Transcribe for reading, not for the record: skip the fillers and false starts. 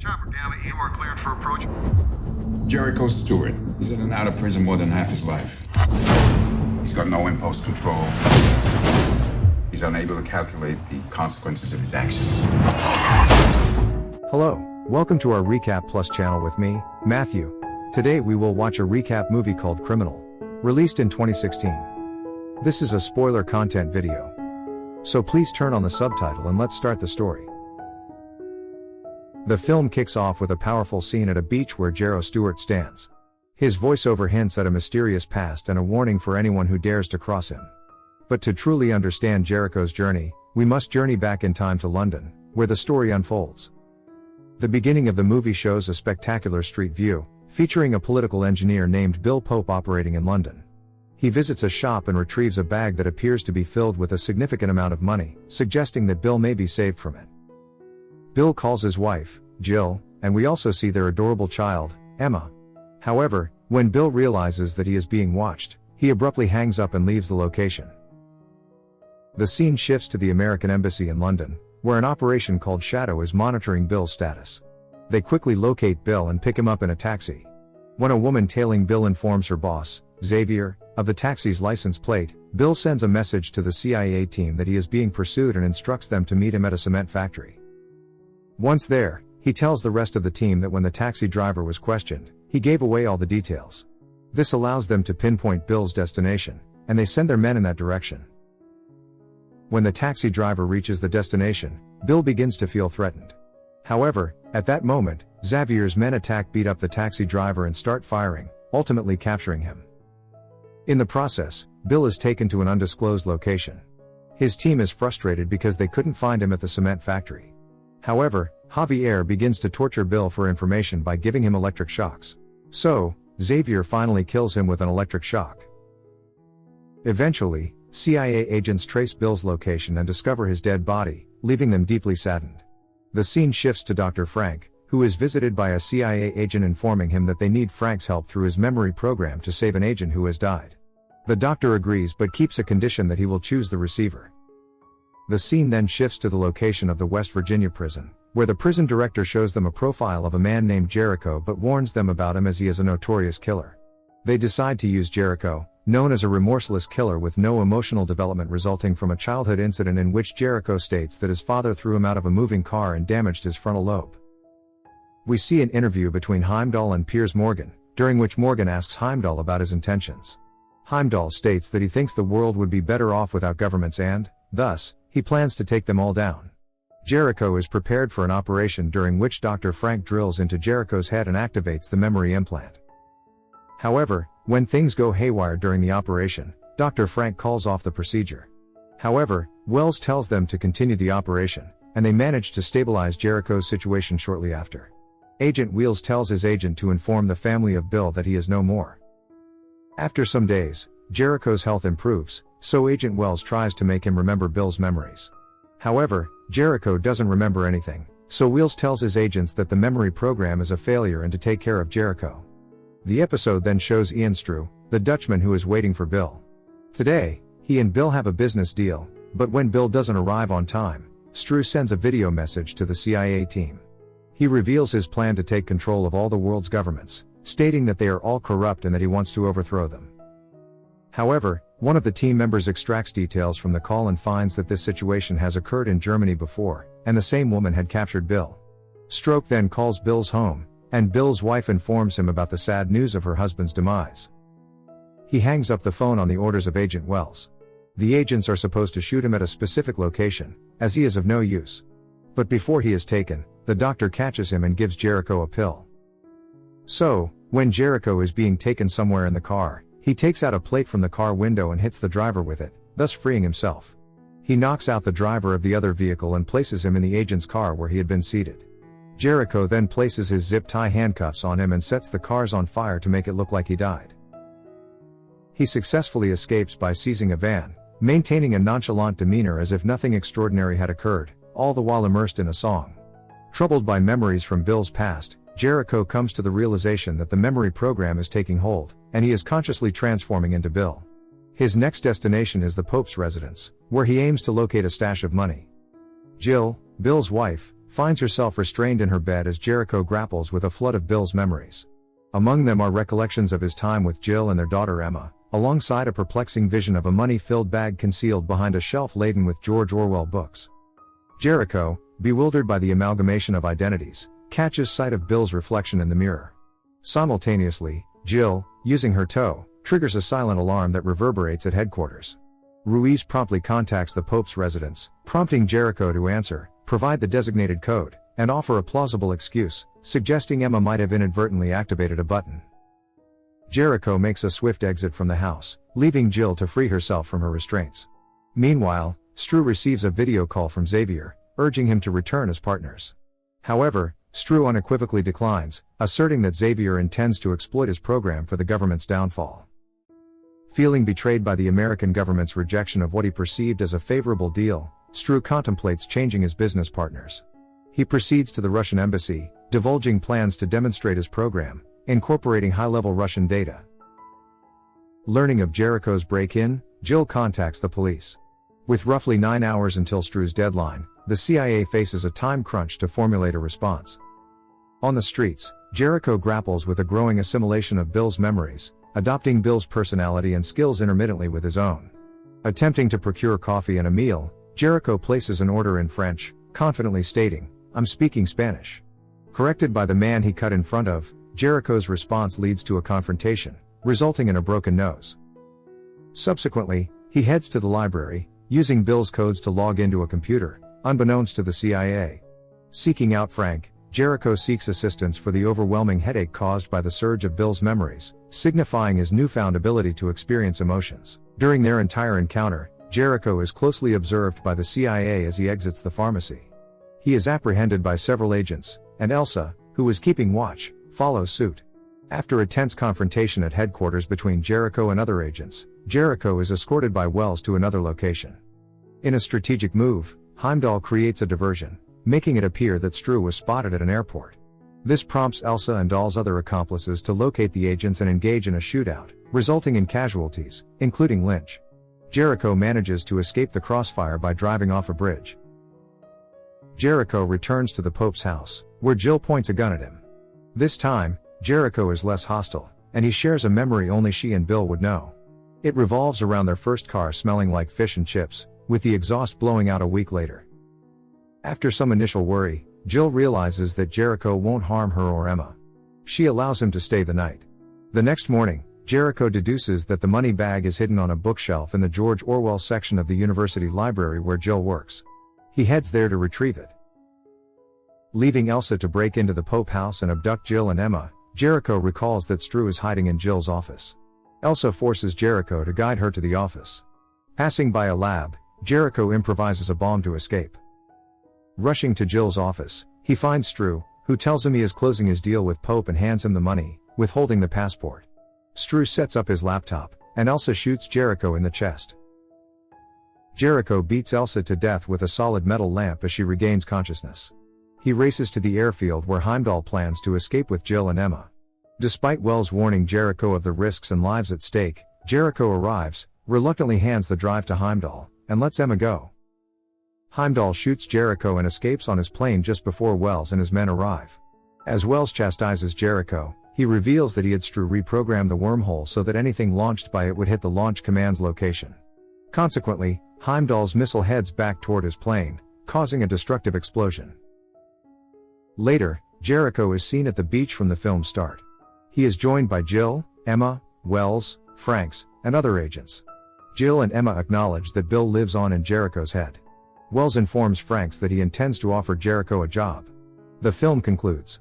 Chopper Galley, you are cleared for approach. Jericho Stewart. He's in and out of prison more than half his life. He's got no impulse control. He's unable to calculate the consequences of his actions. Hello, welcome to our RecapPlus channel with me, Matthew. Today we will watch a recap movie called Criminal, released in 2016. This is a spoiler content video. So please turn on the subtitle and let's start the story. The film kicks off with a powerful scene at a beach where Jericho Stewart stands. His voiceover hints at a mysterious past and a warning for anyone who dares to cross him. But to truly understand Jericho's journey, we must journey back in time to London, where the story unfolds. The beginning of the movie shows a spectacular street view, featuring a political engineer named Bill Pope operating in London. He visits a shop and retrieves a bag that appears to be filled with a significant amount of money, suggesting that Bill may be saved from it. Bill calls his wife, Jill, and we also see their adorable child, Emma. However, when Bill realizes that he is being watched, he abruptly hangs up and leaves the location. The scene shifts to the American Embassy in London, where an operation called Shadow is monitoring Bill's status. They quickly locate Bill and pick him up in a taxi. When a woman tailing Bill informs her boss, Xavier, of the taxi's license plate, Bill sends a message to the CIA team that he is being pursued and instructs them to meet him at a cement factory. Once there, he tells the rest of the team that when the taxi driver was questioned, he gave away all the details. This allows them to pinpoint Bill's destination, and they send their men in that direction. When the taxi driver reaches the destination, Bill begins to feel threatened. However, at that moment, Xavier's men beat up the taxi driver and start firing, ultimately capturing him. In the process, Bill is taken to an undisclosed location. His team is frustrated because they couldn't find him at the cement factory. However, Javier begins to torture Bill for information by giving him electric shocks. So, Xavier finally kills him with an electric shock. Eventually, CIA agents trace Bill's location and discover his dead body, leaving them deeply saddened. The scene shifts to Dr. Frank, who is visited by a CIA agent informing him that they need Frank's help through his memory program to save an agent who has died. The doctor agrees but keeps a condition that he will choose the receiver. The scene then shifts to the location of the West Virginia prison, where the prison director shows them a profile of a man named Jericho but warns them about him as he is a notorious killer. They decide to use Jericho, known as a remorseless killer with no emotional development resulting from a childhood incident in which Jericho states that his father threw him out of a moving car and damaged his frontal lobe. We see an interview between Heimdall and Piers Morgan, during which Morgan asks Heimdall about his intentions. Heimdall states that he thinks the world would be better off without governments and, thus, he plans to take them all down. Jericho is prepared for an operation during which Dr. Frank drills into Jericho's head and activates the memory implant. However, when things go haywire during the operation, Dr. Frank calls off the procedure. However, Wells tells them to continue the operation, and they manage to stabilize Jericho's situation shortly after. Agent Wheels tells his agent to inform the family of Bill that he is no more. After some days, Jericho's health improves, so Agent Wells tries to make him remember Bill's memories. However, Jericho doesn't remember anything, so Wheels tells his agents that the memory program is a failure and to take care of Jericho. The episode then shows Ian Strew, the Dutchman who is waiting for Bill. Today, he and Bill have a business deal, but when Bill doesn't arrive on time, Strew sends a video message to the CIA team. He reveals his plan to take control of all the world's governments, stating that they are all corrupt and that he wants to overthrow them. However, one of the team members extracts details from the call and finds that this situation has occurred in Germany before, and the same woman had captured Bill. Stroke then calls Bill's home, and Bill's wife informs him about the sad news of her husband's demise. He hangs up the phone on the orders of Agent Wells. The agents are supposed to shoot him at a specific location, as he is of no use. But before he is taken, the doctor catches him and gives Jericho a pill. So, when Jericho is being taken somewhere in the car, he takes out a plate from the car window and hits the driver with it, thus freeing himself. He knocks out the driver of the other vehicle and places him in the agent's car where he had been seated. Jericho then places his zip-tie handcuffs on him and sets the cars on fire to make it look like he died. He successfully escapes by seizing a van, maintaining a nonchalant demeanor as if nothing extraordinary had occurred, all the while immersed in a song. Troubled by memories from Bill's past, Jericho comes to the realization that the memory program is taking hold, and he is consciously transforming into Bill. His next destination is the Pope's residence, where he aims to locate a stash of money. Jill, Bill's wife, finds herself restrained in her bed as Jericho grapples with a flood of Bill's memories. Among them are recollections of his time with Jill and their daughter Emma, alongside a perplexing vision of a money-filled bag concealed behind a shelf laden with George Orwell books. Jericho, bewildered by the amalgamation of identities, catches sight of Bill's reflection in the mirror. Simultaneously, Jill, using her toe, triggers a silent alarm that reverberates at headquarters. Ruiz promptly contacts the Pope's residence, prompting Jericho to answer, provide the designated code, and offer a plausible excuse, suggesting Emma might have inadvertently activated a button. Jericho makes a swift exit from the house, leaving Jill to free herself from her restraints. Meanwhile, Stru receives a video call from Xavier, urging him to return as partners. However, Stru unequivocally declines, asserting that Xavier intends to exploit his program for the government's downfall. Feeling betrayed by the American government's rejection of what he perceived as a favorable deal, Stru contemplates changing his business partners. He proceeds to the Russian embassy, divulging plans to demonstrate his program, incorporating high-level Russian data. Learning of Jericho's break-in, Jill contacts the police. With roughly 9 hours until Stru's deadline, the CIA faces a time crunch to formulate a response. On the streets, Jericho grapples with a growing assimilation of Bill's memories, adopting Bill's personality and skills intermittently with his own. Attempting to procure coffee and a meal, Jericho places an order in French, confidently stating, "I'm speaking Spanish." Corrected by the man he cut in front of, Jericho's response leads to a confrontation, resulting in a broken nose. Subsequently, he heads to the library, using Bill's codes to log into a computer, unbeknownst to the CIA. Seeking out Frank, Jericho seeks assistance for the overwhelming headache caused by the surge of Bill's memories, signifying his newfound ability to experience emotions. During their entire encounter, Jericho is closely observed by the CIA as he exits the pharmacy. He is apprehended by several agents, and Elsa, who is keeping watch, follows suit. After a tense confrontation at headquarters between Jericho and other agents, Jericho is escorted by Wells to another location. In a strategic move, Heimdall creates a diversion, making it appear that Stru was spotted at an airport. This prompts Elsa and Dahl's other accomplices to locate the agents and engage in a shootout, resulting in casualties, including Lynch. Jericho manages to escape the crossfire by driving off a bridge. Jericho returns to the Pope's house, where Jill points a gun at him. This time, Jericho is less hostile, and he shares a memory only she and Bill would know. It revolves around their first car smelling like fish and chips, with the exhaust blowing out a week later. After some initial worry, Jill realizes that Jericho won't harm her or Emma. She allows him to stay the night. The next morning, Jericho deduces that the money bag is hidden on a bookshelf in the George Orwell section of the university library where Jill works. He heads there to retrieve it. Leaving Elsa to break into the Pope house and abduct Jill and Emma, Jericho recalls that Stru is hiding in Jill's office. Elsa forces Jericho to guide her to the office. Passing by a lab, Jericho improvises a bomb to escape. Rushing to Jill's office, he finds Stru, who tells him he is closing his deal with Pope and hands him the money, withholding the passport. Stru sets up his laptop, and Elsa shoots Jericho in the chest. Jericho beats Elsa to death with a solid metal lamp as she regains consciousness. He races to the airfield where Heimdall plans to escape with Jill and Emma. Despite Wells warning Jericho of the risks and lives at stake, Jericho arrives, reluctantly hands the drive to Heimdall, and lets Emma go. Heimdall shoots Jericho and escapes on his plane just before Wells and his men arrive. As Wells chastises Jericho, he reveals that he had Stru reprogrammed the wormhole so that anything launched by it would hit the launch command's location. Consequently, Heimdall's missile heads back toward his plane, causing a destructive explosion. Later, Jericho is seen at the beach from the film's start. He is joined by Jill, Emma, Wells, Franks, and other agents. Jill and Emma acknowledge that Bill lives on in Jericho's head. Wells informs Franks that he intends to offer Jericho a job. The film concludes.